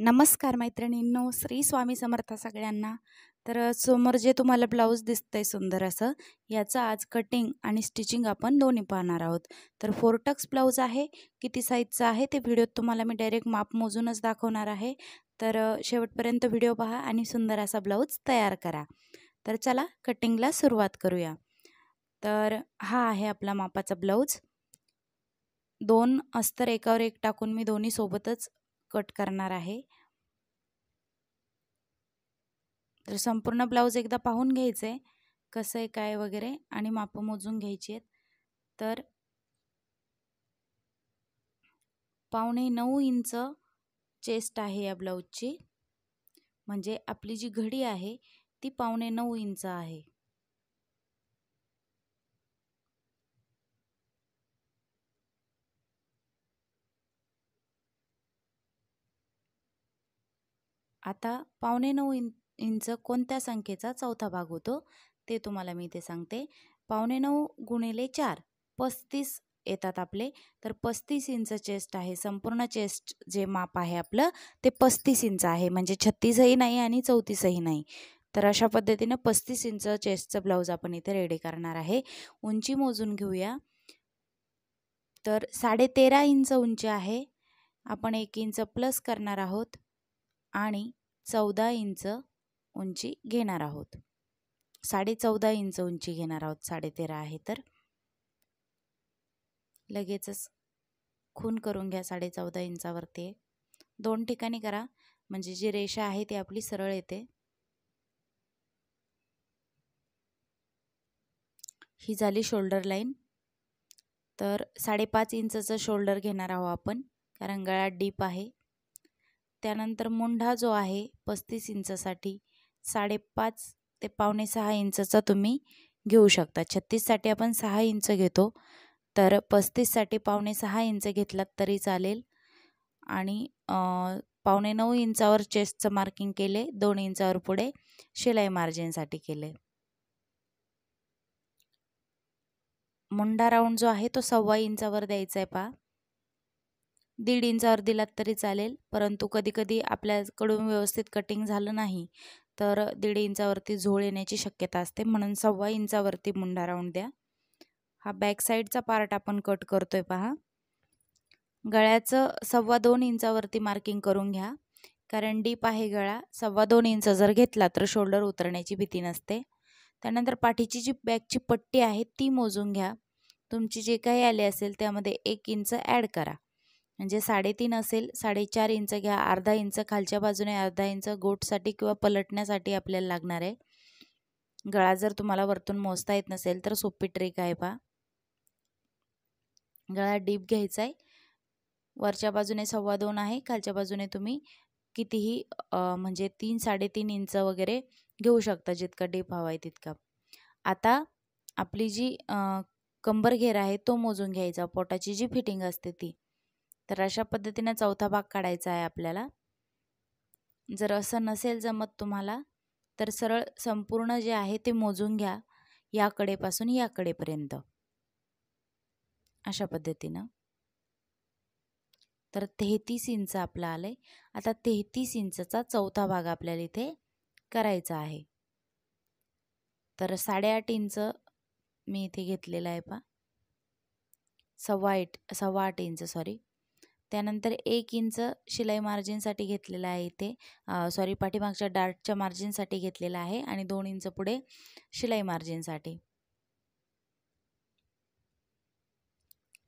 नमस्कार मैत्रिणींनो, श्री स्वामी समर्थ सगळ्यांना। तर समोर जे तुम्हाला ब्लाऊज दिसतंय सुंदर असं, याचं आज कटिंग आणि स्टिचिंग आपण दोन्ही पाहणार आहोत। तर 4 टक्स ब्लाऊज आहे, किती साईजचा आहे ते व्हिडिओत तुम्हाला मी डायरेक्ट माप मोजूनच दाखवणार आहे। तर शेवटपर्यंत व्हिडिओ पहा आणि सुंदर असा ब्लाऊज तयार करा। तर चला कटिंगला सुरुवात करूया। तर हा आहे आपला मापाचा ब्लाऊज। 2 अस्तर एकावर एक टाकून मी दोन्ही सोबतच कट करणार आहे। तर संपूर्ण ब्लाऊज एकदा पाहून घ्यायचे कसं आहे काय वगैरे आणि माप मोजून घ्यायची आहेत। तर 9.25 इंच चेस्ट आहे या ब्लाऊजची, म्हणजे आपली जी घडी आहे ती 9.25 इंच आहे। आता 9.25 इंच कोणत्या संख्येचा चौथा भाग होतो ते तुम्हाला मी इथे सांगते। 9.25 गुणिले 4 35 येतात आपले। तर 35 इंच चेस्ट आहे। संपूर्ण चेस्ट जे माप आहे आपलं ते 35 इंच आहे, म्हणजे 36ही नाही आणि 34ही नाही। तर अशा पद्धतीने 35 इंच चेस्टचं ब्लाऊज आपण इथे रेडी करणार आहे। उंची मोजून घेऊया। तर 13.5 इंच उंची आहे। आपण 1 इंच प्लस करणार आहोत आणि 14 इंच उंची घेणार आहोत। 14.5 इंच उंची घेणार आहोत। 13.5 आहे तर लगेचच खून करून घ्या 14.5 इंचावरती। 2 ठिकाणी करा म्हणजे जी रेषा आहे ती आपली सरळ येते। ही झाली शोल्डर लाईन। तर 5.5 इंचचं शोल्डर घेणार आहोत आपण, कारण गळ्यात डीप आहे। त्यानंतर मुंढा जो आहे 35 इंचसाठी 5.5 ते 5.25 इंचचा तुम्ही घेऊ शकता। 36 साठी आपण 6 इंच घेतो, तर 35 साठी 5.25 इंच घेतलात तरी चालेल। आणि 9.25 इंचावर चेस्टचं मार्किंग केले, 2 इंचावर पुढे शिलाई मार्जिनसाठी केले। मुंडा राऊंड जो आहे तो 1.25 इंचावर द्यायचा आहे पहा। 1.5 इंचावर दिलात तरी चालेल, परंतु कधीकधी आपल्याकडून व्यवस्थित कटिंग झालं नाही तर 1.5 इंचावरती झोळ येण्याची शक्यता असते, म्हणून 1.25 इंचावरती मुंडा राऊंड द्या। हा बॅक साईडचा पार्ट आपण कट करतोय पहा। गळ्याचं 2.25 इंचावरती मार्किंग करून घ्या, कारण डीप आहे गळा। 2.25 इंच जर घेतला तर शोल्डर उतरण्याची भीती नसते। त्यानंतर पाठीची जी बॅकची पट्टी आहे ती मोजून घ्या। तुमची जे काही आले असेल त्यामध्ये 1 इंच ॲड करा, म्हणजे 3.5 असेल 4.5 इंच घ्या। अर्धा इंच खालच्या बाजूने, अर्धा इंच गोटसाठी किंवा पलटण्यासाठी आपल्याला लागणार आहे। गळा जर तुम्हाला वरतून मोजता येत नसेल तर सोपी ट्रिक आहे पहा। गळा डीप घ्यायचा आहे, वरच्या बाजूने 2.25 आहे, खालच्या बाजूने तुम्ही कितीही म्हणजे 3-3.5 इंच वगैरे घेऊ शकता, जितका डीप हवा आहे तितका। आता आपली जी कंबर घेर आहे तो मोजून घ्यायचा, पोटाची जी फिटिंग असते ती। तर अशा पद्धतीने चौथा भाग काढायचा आहे आपल्याला। जर असं नसेल जमत तुम्हाला तर सरळ संपूर्ण जे आहे ते मोजून घ्या, या कडेपासून या कडेपर्यंत अशा पद्धतीनं। तर 33 इंच आपलं आलंय। आता 33 इंचचा चौथा भाग आपल्याला इथे करायचा आहे। तर 8.5 इंच मी इथे घेतलेला आहे पहा, 8.25 इंच सॉरी। त्यानंतर 1 इंच शिलाई मार्जिनसाठी घेतलेला आहे इथे, सॉरी पाठीमागच्या डार्टच्या मार्जिनसाठी घेतलेला आहे, आणि 2 इंच पुढे शिलाई मार्जिनसाठी।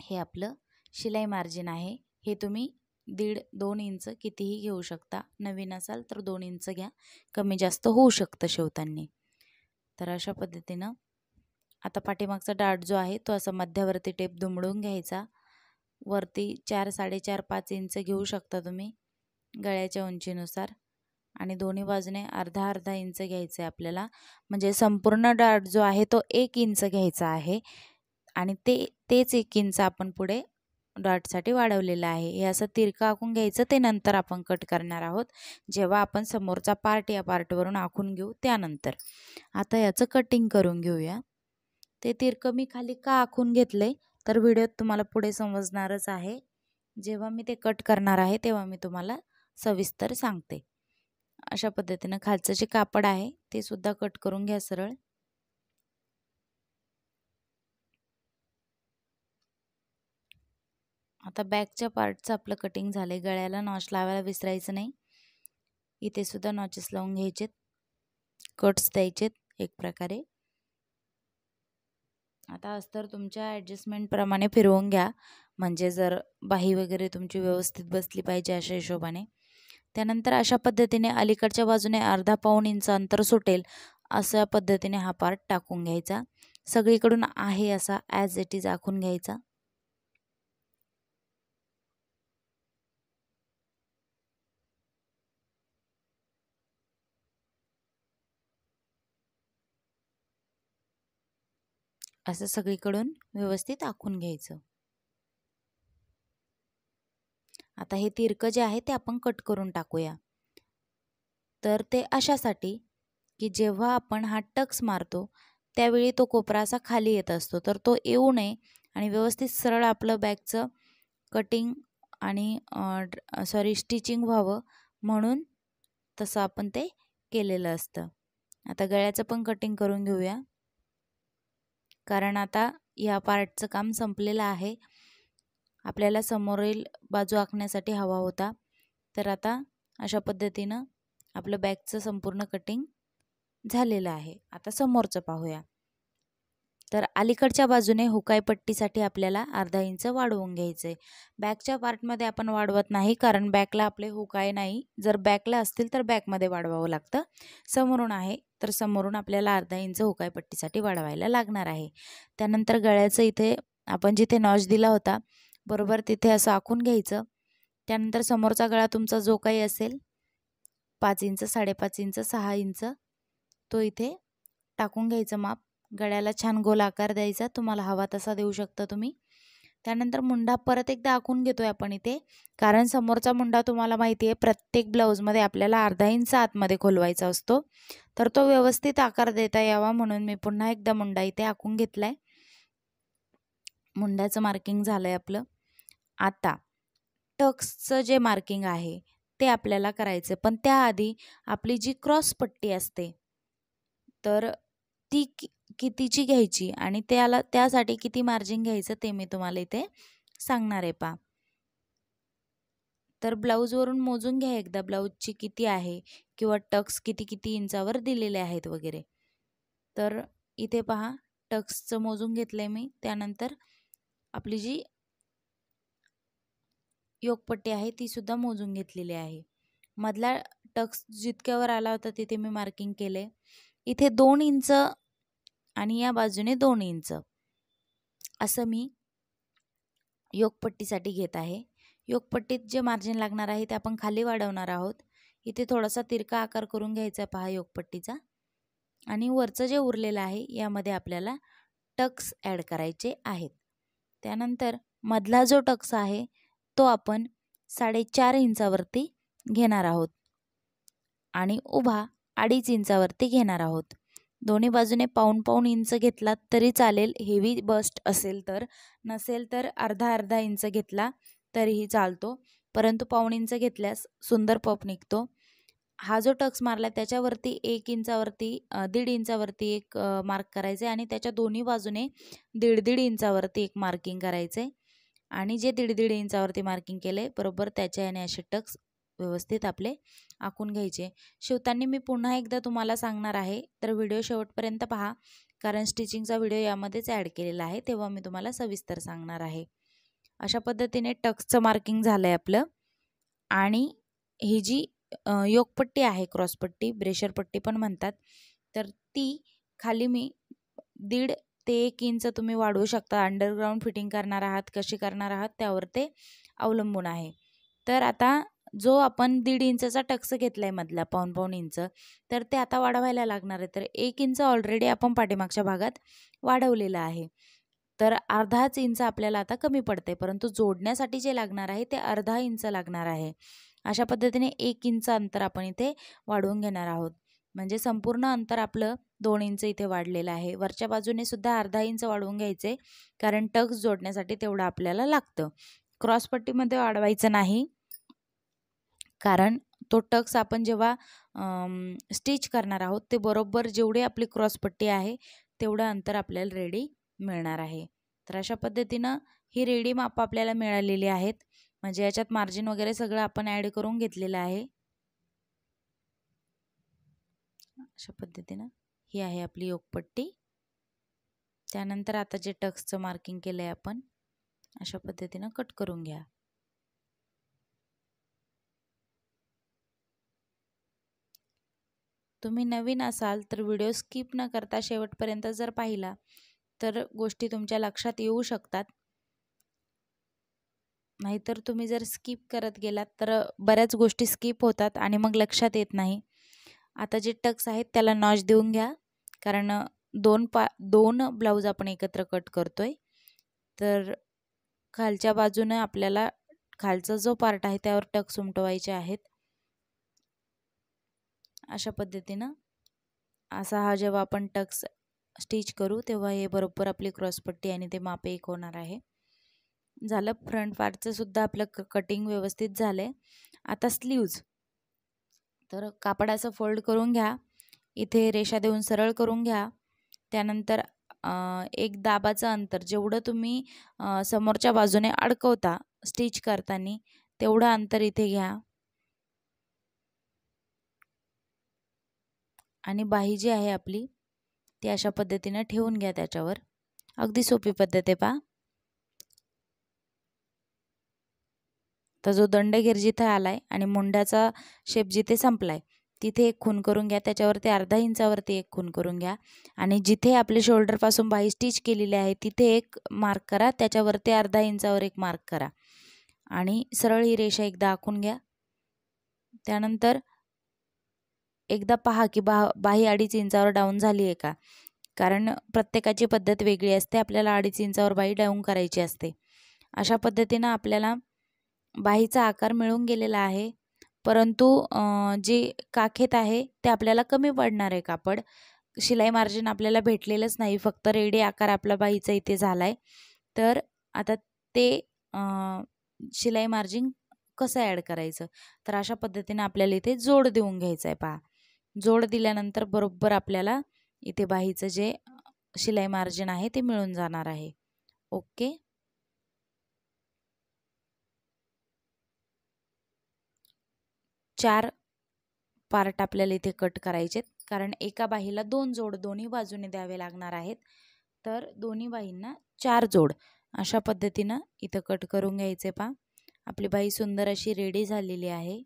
हे आपलं शिलाई मार्जिन आहे। हे तुम्ही 1.5-2 इंच कितीही घेऊ शकता। नवीन असाल तर 2 इंच घ्या, कमी जास्त होऊ शकतं शिवताना। तर अशा पद्धतीनं आता पाठीमागचा डार्ट जो आहे तो असा मध्यावरती टेप दुमडून घ्यायचा। वरती 4-4.5-5 इंच घेऊ शकता तुम्ही गळ्याच्या उंचीनुसार, आणि दोन्ही बाजूने अर्धा इंच घ्यायचं आहे आपल्याला, म्हणजे संपूर्ण डार्ट जो आहे तो 1 इंच घ्यायचा आहे, आणि तेच 1 इंच आपण पुढे डॉटसाठी वाढवलेलं आहे। हे असं तिरकं आखून घ्यायचं, ते नंतर आपण कट करणार आहोत, जेव्हा आपण समोरचा पार्ट या पार्टवरून आखून घेऊ त्यानंतर। आता याचं कटिंग करून घेऊया। ते तिरकं मी खाली का आखून घेतले तर व्हिडिओत तुम्हाला पुढे समजणारच आहे। जेव्हा मी ते कट करणार आहे तेव्हा मी तुम्हाला सविस्तर सांगते. अशा पद्धतीनं खालचं जे कापड आहे ते सुद्धा कट करून घ्या सरळ. आता बॅकच्या पार्टचं आपलं कटिंग झालंय. गळ्याला नॉच लावायला विसरायचं नाही. इथे सुद्धा नॉचेस लावून घ्यायचेत, कट्स द्यायचेत एक प्रकारे. आता अस्तर तुमच्या ॲडजस्टमेंटप्रमाणे फिरवून घ्या, म्हणजे जर बाही वगैरे तुमची व्यवस्थित बसली पाहिजे अशा हिशोबाने. त्यानंतर अशा पद्धतीने अलीकडच्या बाजूने अर्धा पाऊण इंच अंतर सुटेल अशा पद्धतीने हा पार्ट टाकून घ्यायचा. सगळीकडून आहे असा ॲज इट इज आखून घ्यायचा. असं सगळीकडून व्यवस्थित आखून घ्यायचं. आता हे तिरकं जे आहे ते आपण कट करून टाकूया. तर ते अशासाठी की जेव्हा आपण हा टक्स मारतो त्यावेळी तो कोपरा असा खाली येत असतो, तर तो येऊ नये आणि व्यवस्थित सरळ आपलं बॅगचं कटिंग आणि स्टिचिंग व्हावं म्हणून तसं आपण ते केलेलं असतं. आता गळ्याचं पण कटिंग करून घेऊया, कारण आता या पार्टचं काम संपलेलं आहे. आपल्याला समोरील बाजू आखण्यासाठी हवा होता. तर आता अशा पद्धतीनं आपलं बॅगचं संपूर्ण कटिंग झालेलं आहे. आता समोरचं पाहूया. तर अलीकडच्या बाजूने हुकाई पट्टीसाठी आपल्याला अर्धा इंच वाढवून घ्यायचं आहे. बॅकच्या पार्टमध्ये आपण वाढवत नाही, कारण बॅकला आपले हुकाय नाही. जर बॅकला असतील तर बॅकमध्ये वाढवावं लागतं. समोरून आहे तर समोरून आपल्याला अर्धा इंच हुकाई पट्टीसाठी वाढवायला लागणार आहे. त्यानंतर गळ्याचं इथे आपण जिथे नॉच दिला होता बरोबर तिथे असं आखून घ्यायचं. त्यानंतर समोरचा गळा तुमचा जो काही असेल 5 इंच, 5.5 इंच, 6 इंच तो इथे टाकून घ्यायचं माप. गळ्याला छान गोल आकार द्यायचा, तुम्हाला हवा तसा देऊ शकता तुम्ही. त्यानंतर मुंडा परत एकदा आखून घेतोय आपण इथे, कारण समोरचा मुंडा तुम्हाला माहिती आहे प्रत्येक ब्लाऊजमध्ये आपल्याला अर्धा इंच आतमध्ये खोलवायचा असतो. तर तो व्यवस्थित आकार देता यावा म्हणून मी पुन्हा एकदा मुंडा इथे आखून घेतलाय. मुंड्याचं मार्किंग झालंय आपलं. आता टक्सचं जे मार्किंग आहे ते आपल्याला करायचं, पण त्याआधी आपली जी क्रॉस पट्टी असते तर ती कितीची घ्यायची आणि त्यासाठी किती मार्जिन घ्यायचं ते मी तुम्हाला इथे सांगणार आहे पहा. तर ब्लाऊजवरून मोजून घ्या एकदा ब्लाऊजची किती आहे किंवा टक्स किती इंचावर दिलेले आहेत वगैरे. तर इथे पहा टक्सचं मोजून घेतलंय मी. त्यानंतर आपली जी योकपट्टी आहे ती सुद्धा मोजून घेतलेली आहे. मधला टक्स जितक्यावर आला होता तिथे मी मार्किंग केले. इथे 2 इंच आणि या बाजूने 2 इंच असं मी योकपट्टीसाठी घेत आहे. योकपट्टीत जे मार्जिन लागणार आहे ते आपण खाली वाढवणार आहोत. इथे थोडासा तिरका आकार करून घ्यायचा पहा योकपट्टीचा, आणि वरचं जे उरलेलं आहे यामध्ये आपल्याला टक्स ॲड करायचे आहेत. त्यानंतर मधला जो टक्स आहे तो आपण 4.5 इंचावरती घेणार आहोत आणि उभा 2.5 इंचावरती घेणार आहोत. दोन्ही बाजूने पाऊण इंच घेतला तरी चालेल, हेवी बस्ट असेल तर. नसेल तर अर्धा इंच घेतला तरीही चालतो, परंतु पाऊण इंच घेतल्यास सुंदर पफ निघतो. हा जो टक्स मारला त्याच्यावरती 1 इंचावरती 1.5 इंचावरती एक मार्क करायचे आणि त्याच्या दोन्ही बाजूने 1.5 इंचावरती एक मार्किंग करायचे. आणि जे 1.5 इंचावरती मार्किंग केले बरोबर त्याच्या याने असे टक्स व्यवस्थित आपले आखून घ्यायचे. शिवताना मी पुन्हा एकदा तुम्हाला सांगणार आहे, तर व्हिडिओ शेवटपर्यंत पहा, कारण स्टिचिंगचा व्हिडिओ यामध्येच ॲड केलेला आहे, तेव्हा मी तुम्हाला सविस्तर सांगणार आहे. अशा पद्धतीने टक्सचं मार्किंग झालं आहे आपलं. आणि ही जी योकपट्टी आहे, क्रॉसपट्टी, ब्रेशरपट्टी पण म्हणतात, तर ती खाली मी 1.5 ते 1 इंच तुम्ही वाढवू शकता. अंडरग्राऊंड फिटिंग करणार आहात, कशी करणार आहात त्यावर ते अवलंबून आहे. तर आता जो आपण 1.5 इंचचा टक्स घेतला आहे मधला पाऊण इंच, तर ते आता वाढवायला लागणार आहे. तर 1 इंच ऑलरेडी आपण पाठीमागच्या भागात वाढवलेलं आहे, तर अर्धाच इंच आपल्याला आता कमी पडते, परंतु जोडण्यासाठी जे लागणार आहे ते अर्धा इंच लागणार आहे. अशा पद्धतीने 1 इंच अंतर आपण इथे वाढवून घेणार आहोत, म्हणजे संपूर्ण अंतर आपलं 2 इंच इथे वाढलेलं आहे. वरच्या बाजूने सुद्धा अर्धा इंच वाढवून घ्यायचे, कारण टक्स जोडण्यासाठी तेवढं आपल्याला लागतं. क्रॉसपट्टीमध्ये वाढवायचं नाही, कारण तो टक्स आपण जेव्हा स्टिच करणार आहोत ते बरोबर जेवढी आपली क्रॉसपट्टी आहे तेवढं अंतर आपल्याला रेडी मिळणार आहे. तर अशा पद्धतीनं ही रेडी माप आपल्याला मिळालेली आहेत. म्हणजे याच्यात मार्जिन वगैरे सगळं आपण ॲड करून घेतलेलं आहे. अशा पद्धतीनं ही आहे आपली योकपट्टी. त्यानंतर आता जे टक्सचं मार्किंग केलं आहे आपण अशा पद्धतीनं कट करून घ्या. तुम्ही नवीन असाल तर व्हिडिओ स्किप न करता शेवटपर्यंत जर पाहिला तर गोष्टी तुमच्या लक्षात येऊ शकतात. नाहीतर तुम्ही जर स्किप करत गेलात तर बऱ्याच गोष्टी स्किप होतात आणि मग लक्षात येत नाही. आता जे टक्स आहेत त्याला नॉच देऊन घ्या, कारण दोन ब्लाऊज आपण एकत्र कट करतोय. तर खालच्या बाजूने आपल्याला खालचा जो पार्ट आहे त्यावर टक्स उमटवायचे आहेत. अशा पद्धतीनं असा हा जेव्हा आपण टक्स स्टिच करू तेव्हा हे बरोबर आपली क्रॉसपट्टी आणि ते माप एक होणार आहे. झालं. फ्रंट पार्टचं सुद्धा आपलं कटिंग व्यवस्थित झालंय. आता स्लीव्ज. तर कापडाचं फोल्ड करून घ्या, इथे रेषा देऊन सरळ करून घ्या. त्यानंतर एक दाबाचं अंतर जेवढं तुम्ही समोरच्या बाजूने अडकवता स्टिच करताना तेवढं अंतर इथे घ्या आणि बाही जी आहे आपली ती अशा पद्धतीने ठेवून घ्या त्याच्यावर. अगदी सोपी पद्धत आहे पहा. तर जो दंडगेर जिथे आलाय आणि मुंड्याचा शेप जिथे संपलाय तिथे एक खून करून घ्या, त्याच्यावरती अर्धा इंचावरती एक खून करून घ्या आणि जिथे आपले शोल्डरपासून बाही स्टिच केलेली आहे तिथे एक मार्क करा, त्याच्यावरती अर्धा इंचावर एक मार्क करा आणि सरळ ही रेषा एकदा आखून घ्या. त्यानंतर एकदा पहा की बाही 2.5 इंचावर डाऊन झाली आहे का, कारण प्रत्येकाची पद्धत वेगळी असते. आपल्याला 2.5 इंचावर बाही डाऊन करायची असते. अशा पद्धतीनं आपल्याला बाहीचा आकार मिळून गेलेला आहे, परंतु जे काखेत आहे ते आपल्याला कमी पडणार आहे कापड. शिलाई मार्जिन आपल्याला भेटलेलंच नाही, फक्त रेडी आकार आपला बाहीचा इथे झाला आहे. तर आता ते शिलाई मार्जिन कसं ॲड करायचं, तर अशा पद्धतीने आपल्याला इथे जोड देऊन घ्यायचं आहे. पहा, जोड दिल्यानंतर बरोबर आपल्याला इथे बाहीचं जे शिलाई मार्जिन आहे ते मिळून जाणार आहे. ओके. 4 पार्ट आपल्याला इथे कट करायचे, कारण एका बाहीला 2 जोड दोन्ही बाजूने द्यावे लागणार आहेत. तर दोन्ही बाहींना 4 जोड अशा पद्धतीनं इथं कट करून घ्यायचे. पहा, आपली बाही सुंदर अशी रेडी झालेली आहे.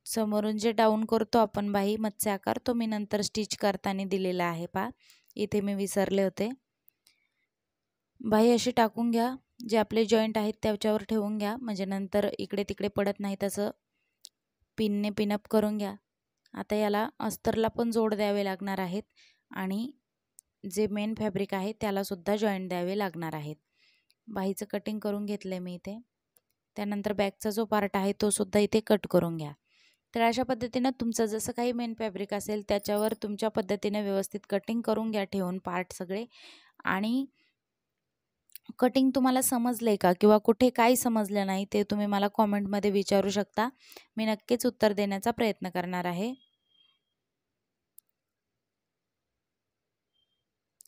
समोरून जे डाऊन करतो आपण बाही मत्स्य आकार तो मी नंतर स्टिच करताना दिलेला आहे. पहा, इथे मी विसरले होते. बाही अशी टाकून घ्या, जे आपले जॉईंट आहेत त्याच्यावर ठेवून घ्या, म्हणजे नंतर इकडे तिकडे पडत नाही तसं पिनने पिनअप करून घ्या. आता याला अस्तरला पण जोड द्यावे लागणार आहेत आणि जे मेन फॅब्रिक आहे त्याला सुद्धा जॉईंट द्यावे लागणार आहेत. बाहीचं कटिंग करून घेतलं आहे मी इथे. त्यानंतर बॅकचा जो पार्ट आहे तो सुद्धा इथे कट करून घ्या. तर अशा पद्धतीनं तुमचं जसं काही मेन फॅब्रिक असेल त्याच्यावर तुमच्या पद्धतीने व्यवस्थित कटिंग करून घ्या ठेवून पार्ट सगळे. आणि कटिंग तुम्हाला समजलंय का किंवा कुठे काय समजलं नाही ते तुम्ही मला कॉमेंटमध्ये विचारू शकता, मी नक्कीच उत्तर देण्याचा प्रयत्न करणार आहे.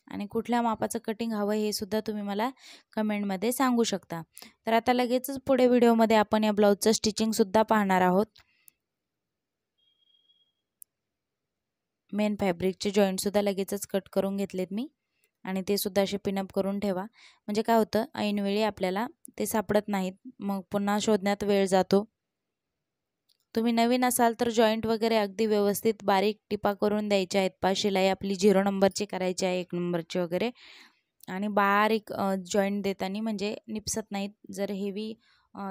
आणि कुठल्या मापाचं कटिंग हवं हे सुद्धा तुम्ही मला कमेंटमध्ये सांगू शकता. तर आता लगेचच पुढे व्हिडिओमध्ये आपण या ब्लाऊजचं स्टिचिंग सुद्धा पाहणार आहोत. मेन फॅब्रिकचे जॉईंट सुद्धा लगेचच कट करून घेतलेत मी आणि ते सुद्धा असे पिनअप करून ठेवा, म्हणजे काय होतं ऐनवेळी आपल्याला ते सापडत नाहीत, मग पुन्हा शोधण्यात वेळ जातो. तुम्ही नवीन असाल तर जॉईंट वगैरे अगदी व्यवस्थित बारीक टिपा करून द्यायच्या आहेत. पहा, शिलाई आपली 0 नंबरची करायची आहे, 1 नंबरची वगैरे, आणि बारीक जॉईंट देताना म्हणजे निपसत नाहीत. जर हेवी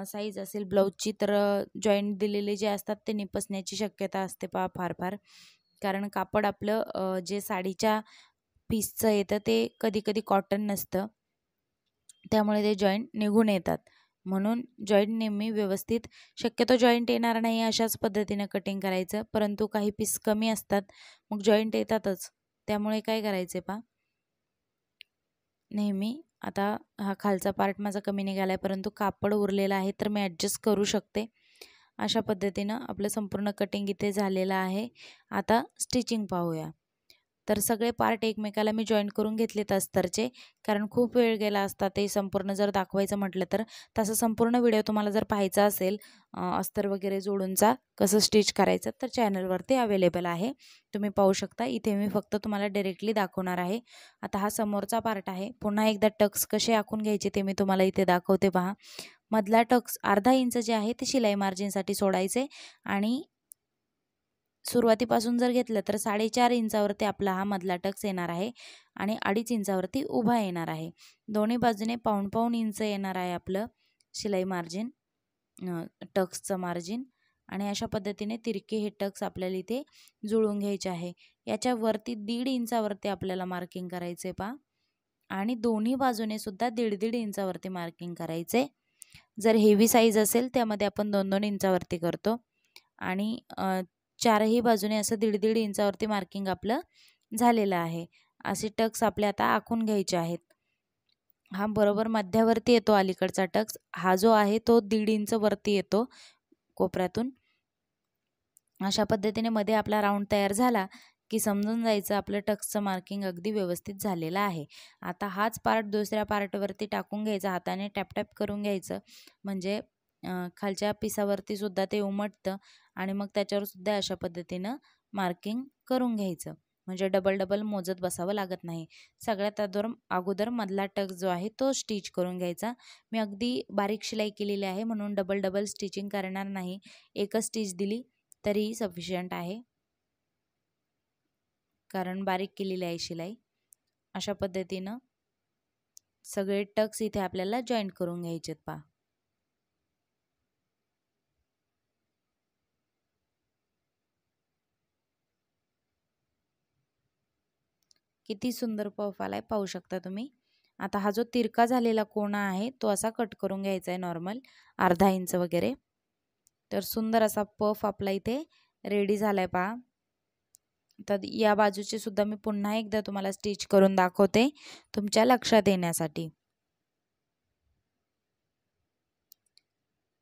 साईज असेल ब्लाऊजची तर जॉईंट दिलेले जे असतात ते निपसण्याची शक्यता असते. पहा, फार कारण कापड आपलं जे साडीच्या पीसचं येतं ते कधी कधी कॉटन नसतं, त्यामुळे ते जॉईंट निघून येतात. म्हणून जॉईंट नेहमी व्यवस्थित, शक्यतो जॉईंट येणार नाही अशाच पद्धतीने कटिंग करायचं, परंतु काही पीस कमी असतात मग जॉईंट येतातच, त्यामुळे काय करायचे पहा, नेहमी आता हा खालचा पार्ट माझा कमी निघाला आहे, परंतु कापड उरलेला आहे तर मी ॲडजस्ट करू शकते. अशा पद्धतीनं आपलं संपूर्ण कटिंग इथे झालेलं आहे. आता स्टिचिंग पाहूया. तर सगळे पार्ट एकमेकाला मी जॉईन करून घेतलेत अस्तरचे, कारण खूप वेळ गेला असता ते संपूर्ण जर दाखवायचं म्हटलं तर. तसा संपूर्ण व्हिडिओ तुम्हाला जर पाहायचा असेल अस्तर वगैरे जोडूनचा कसं स्टिच करायचं, तर चॅनलवरती अवेलेबल आहे, तुम्ही पाहू शकता. इथे मी फक्त तुम्हाला डायरेक्टली दाखवणार आहे. आता हा समोरचा पार्ट आहे. पुन्हा एकदा टक्स कसे आखून घ्यायचे ते मी तुम्हाला इथे दाखवते पहा. मधला टक्स अर्धा इंच जे आहे ते शिलाई मार्जिनसाठी सोडायचे आणि सुरुवातीपासून जर घेतलं तर 4.5 इंचावरती आपला हा मधला टक्स येणार आहे आणि 2.5 इंचावरती उभा येणार आहे. दोन्ही बाजूने पाऊण इंच येणार आहे आपलं शिलाई मार्जिन, टक्सचं मार्जिन. आणि अशा पद्धतीने तिरके हे टक्स आपल्याला इथे जुळून घ्यायचे आहे. याच्यावरती 1.5 इंचावरती आपल्याला मार्किंग करायचे पहा आणि दोन्ही बाजूने सुद्धा 1.5 इंचावरती मार्किंग करायचे. जर हेवी साईज असेल त्यामध्ये आपण 2-2 इंचावरती करतो आणि चारही बाजूने असं 1.5 इंचावरती मार्किंग आपलं झालेलं आहे. असे टक्स आपले आता आखून घ्यायचे आहेत. हा बरोबर मध्यावरती येतो अलीकडचा टक्स. हा जो आहे तो 1.5 इंच वरती येतो कोपऱ्यातून. अशा पद्धतीने मध्ये आपला राऊंड तयार झाला की समजून जायचं आपलं टक्सचं मार्किंग अगदी व्यवस्थित झालेलं आहे. आता हाच पार्ट दुसऱ्या पार्टवरती टाकून घ्यायचा, हाताने टॅप टॅप करून घ्यायचं, म्हणजे खालच्या पिसावरती सुद्धा ते उमटतं आणि मग त्याच्यावर सुद्धा अशा पद्धतीनं मार्किंग करून घ्यायचं, म्हणजे डबल मोजत बसावं लागत नाही. सगळ्यात अगोदर मधला टक्स जो आहे तो स्टिच करून घ्यायचा. मी अगदी बारीक शिलाई केलेली आहे म्हणून डबल स्टिचिंग करणार नाही. एकच स्टिच दिली तरी सफिशियंट आहे, कारण बारीक केलेली आहे शिलाई. अशा पद्धतीनं सगळे टक्स इथे आपल्याला जॉईंट करून घ्यायचेत पहा. किती सुंदर पफ आलाय पाहू शकता तुम्ही. आता हा जो तिरका झालेला कोना आहे तो असा कट करून घ्यायचा आहे नॉर्मल अर्धा इंच वगैरे. तर सुंदर असा पफ आपला इथे रेडी झालाय पहा. तर या बाजूचे सुद्धा मी पुन्हा एकदा तुम्हाला स्टिच करून दाखवते तुमच्या लक्षात येण्यासाठी.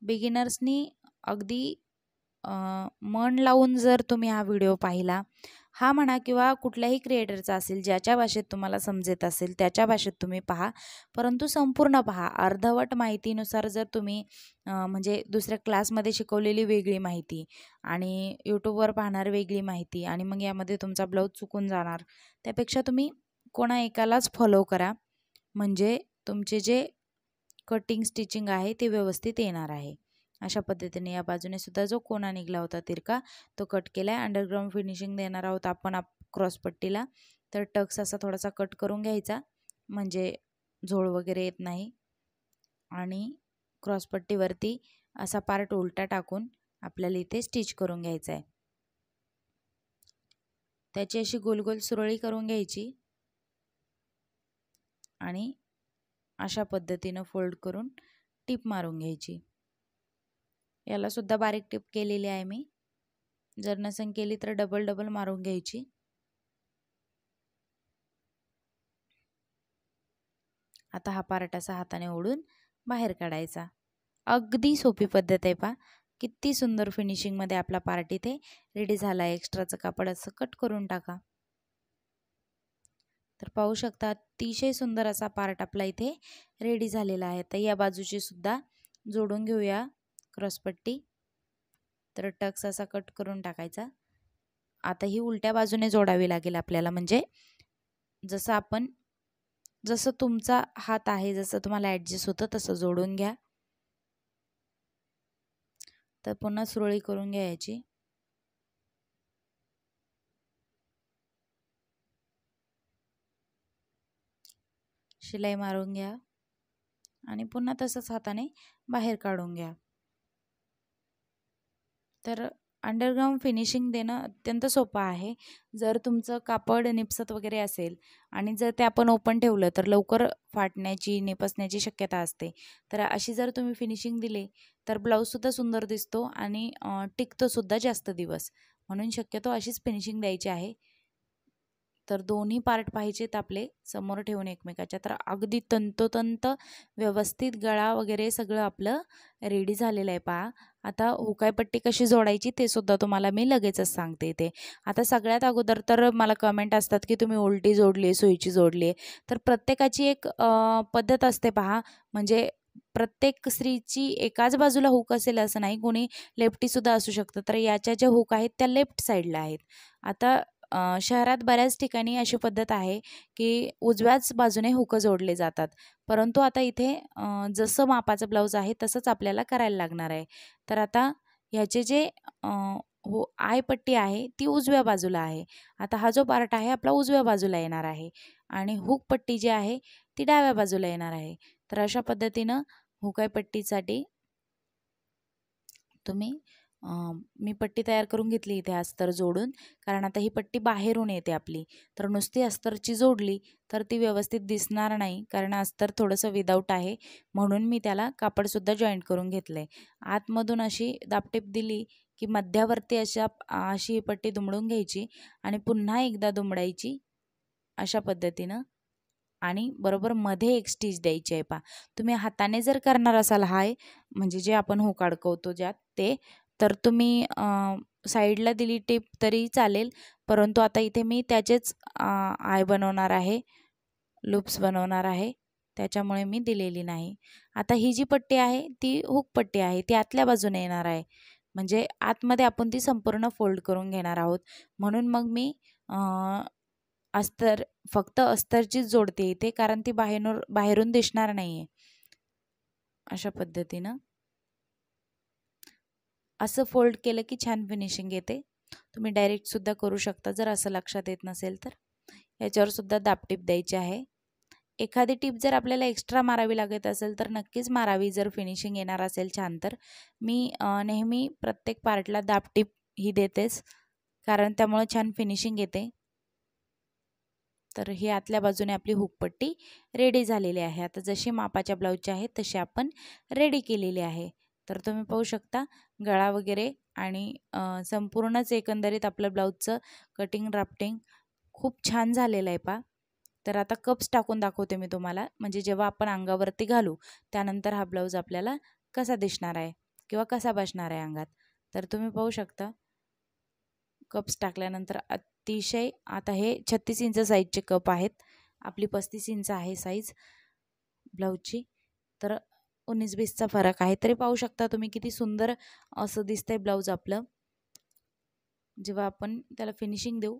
बिगिनर्सनी अगदी मन लावून जर तुम्ही हा व्हिडिओ पाहिला, हा म्हणा किंवा कुठल्याही क्रिएटरचा असेल, ज्याच्या भाषेत तुम्हाला समजत असेल त्याच्या भाषेत तुम्ही पहा, परंतु संपूर्ण पहा. अर्धवट माहितीनुसार जर तुम्ही म्हणजे दुसऱ्या क्लासमध्ये शिकवलेली वेगळी माहिती आणि यूट्यूबवर पाहणार वेगळी माहिती आणि मग यामध्ये तुमचा ब्लाऊज चुकून जाणार, त्यापेक्षा तुम्ही कोणा एकालाच फॉलो करा, म्हणजे तुमचे जे कटिंग स्टिचिंग आहे ते व्यवस्थित येणार आहे. अशा पद्धतीने या बाजूने सुद्धा जो कोना निघला होता तिरका तो कट केला आहे. अंडरग्राऊंड फिनिशिंग देणार आहोत आपण क्रॉसपट्टीला, तर टक्स असा थोडासा कट करून घ्यायचा म्हणजे झोळ वगैरे येत नाही. आणि क्रॉसपट्टीवरती असा पार्ट उलटा टाकून आपल्याला इथे स्टिच करून घ्यायचा आहे. त्याची अशी गोल सुरळी करून घ्यायची आणि अशा पद्धतीनं फोल्ड करून टिप मारून घ्यायची. याला सुद्धा बारीक टिप केलेली आहे मी, जर नसेल केली तर डबल मारून घ्यायची. आता हा पार्ट असा हाताने ओढून बाहेर काढायचा. अगदी सोपी पद्धत आहे पहा. किती सुंदर फिनिशिंगमध्ये आपला पार्ट इथे रेडी झाला आहे. एक्स्ट्राचं कापड असं कट करून टाका. तर पाहू शकता अतिशय सुंदर असा पार्ट आपला इथे रेडी झालेला आहे. तर या बाजूची सुद्धा जोडून घेऊया क्रॉसपट्टी. तर टक्स असा कट करून टाकायचा. आता ही उलट्या बाजूने जोडावी लागेल आपल्याला, म्हणजे जसं तुमचा हात आहे, जसं तुम्हाला ॲडजस्ट होतं तसं जोडून घ्या. तर पुन्हा सुरळी करून घ्यायची. शिलाई मारून घ्या आणि पुन्हा तसंच हाताने बाहेर काढून घ्या. तर अंडरग्राऊंड फिनिशिंग देणं अत्यंत सोपं आहे. जर तुमचं कापड निपसत वगैरे असेल आणि जर ते आपण ओपन ठेवलं तर लवकर फाटण्याची निपसण्याची शक्यता असते. तर अशी जर तुम्ही फिनिशिंग दिली तर ब्लाऊजसुद्धा सुंदर दिसतो आणि टिकतोसुद्धा जास्त दिवस, म्हणून शक्यतो अशीच फिनिशिंग द्यायची आहे. तर दोन्ही पार्ट पाहिजेत आपले समोर ठेवून एकमेकाच्या. तर अगदी तंतोतंत व्यवस्थित गळा वगैरे सगळं आपलं रेडी झालेलं आहे पहा. आता हुकाईपट्टी कशी जोडायची ते सुद्धा तुम्हाला मी लगेचच सांगते इथे. आता सगळ्यात अगोदर तर मला कमेंट असतात की तुम्ही उलटी जोडली, सुईची जोडली. तर प्रत्येकाची एक पद्धत असते पहा. म्हणजे प्रत्येक स्त्रीची एकाच बाजूला हुक असेल असं नाही, कोणी लेफ्टीसुद्धा असू शकतं. तर याच्या ज्या हुक आहेत त्या लेफ्ट साईडला आहेत. आता शहरात बऱ्याच ठिकाणी अशी पद्धत आहे की उजव्याच बाजूने हुकं जोडले जातात. परंतु आता इथे जसं मापाचं ब्लाऊज आहे तसंच आपल्याला करायला लागणार आहे. तर आता ह्याचे जे आयपट्टी आहे ती उजव्या बाजूला आहे. आता हा जो पार्ट आहे आपला उजव्या बाजूला येणार आहे आणि हुक पट्टी जी आहे ती डाव्या बाजूला येणार आहे. तर अशा पद्धतीनं हुकाईपट्टीसाठी तुम्ही मी पट्टी तयार करून घेतली इथे अस्तर जोडून, कारण आता ही पट्टी बाहेरून येते आपली. तर नुसती अस्तरची जोडली तर ती व्यवस्थित दिसणार नाही, कारण अस्तर थोडंसं विदाऊट आहे, म्हणून मी त्याला कापडसुद्धा जॉईंट करून घेतलं आहे. आतमधून अशी दापटीप दिली की मध्यावरती अशी ही पट्टी दुमडून घ्यायची आणि पुन्हा एकदा दुमडायची अशा पद्धतीनं, आणि बरोबर मध्ये एक स्टिच द्यायची आहे पहा. तुम्ही हाताने जर करणार असाल हाय, म्हणजे जे आपण हुक अडकवतो ज्यात ते, तर तुम्ही साईडला दिली टिप तरी चालेल. परंतु आता इथे मी त्याचेच आय बनवणार आहे, लूप्स बनवणार आहे, त्याच्यामुळे मी दिलेली नाही. आता ही जी पट्टी आहे ती हुक पट्टी आहे, ती आतल्या बाजूने येणार आहे. म्हणजे आतमध्ये आपण ती संपूर्ण फोल्ड करून घेणार आहोत. म्हणून मग मी अस्तर फक्त अस्तरचीच जोडते इथे, कारण ती बाहेरून दिसणार नाही आहे. अशा पद्धतीनं असं फोल्ड केलं की छान फिनिशिंग येते. तुम्ही डायरेक्टसुद्धा करू शकता जर असं लक्षात येत नसेल तर. याच्यावरसुद्धा दापटीप द्यायची आहे. एखादी टीप जर आपल्याला एक्स्ट्रा मारावी लागत असेल तर नक्कीच मारावी, जर फिनिशिंग येणार असेल छान तर. मी नेहमी प्रत्येक पार्टला दापटीप ही देतेच, कारण त्यामुळे छान फिनिशिंग येते. तर ही आतल्या बाजूने आपली हुकपट्टी रेडी झालेली आहे. आता जशी मापाच्या ब्लाऊजची आहे तशी आपण रेडी केलेली आहे. तर तुम्ही पाहू शकता गळा वगैरे आणि संपूर्णच एकंदरीत आपलं ब्लाऊजचं कटिंग ड्राफ्टिंग खूप छान झालेलं आहे पहा. तर आता कप्स टाकून दाखवते मी तुम्हाला, म्हणजे जेव्हा आपण अंगावरती घालू त्यानंतर हा ब्लाऊज आपल्याला कसा दिसणार आहे किंवा कसा बसणार आहे अंगात. तर तुम्ही पाहू शकता कप्स टाकल्यानंतर अतिशय, आता हे 36 इंच साईजचे कप आहेत, आपली 35 इंच आहे साईज ब्लाऊजची. तर 19-20चा फरक आहे. तरी पाहू शकता तुम्ही किती सुंदर असं दिसतंय ब्लाऊज आपलं जेव्हा आपण त्याला फिनिशिंग देऊ.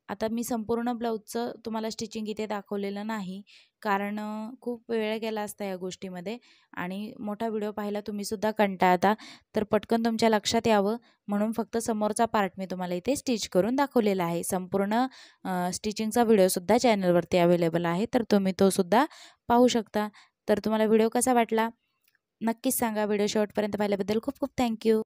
आता मी संपूर्ण ब्लाऊजचं तुम्हाला स्टिचिंग इथे दाखवलेलं नाही, कारण खूप वेळ गेला असता या गोष्टीमध्ये आणि मोठा व्हिडिओ पाहायला तुम्हीसुद्धा कंटाळता. तर पटकन तुमच्या लक्षात यावं म्हणून फक्त समोरचा पार्ट मी तुम्हाला इथे स्टिच करून दाखवलेला आहे. संपूर्ण स्टिचिंगचा व्हिडिओसुद्धा चॅनलवरती अवेलेबल आहे, तर तुम्ही तो सुद्धा पाहू शकता. तर तुम्हाला व्हिडिओ कसा वाटला नक्कीच सांगा. व्हिडिओ शेवटपर्यंत पाहिल्याबद्दल खूप खूप थँक्यू.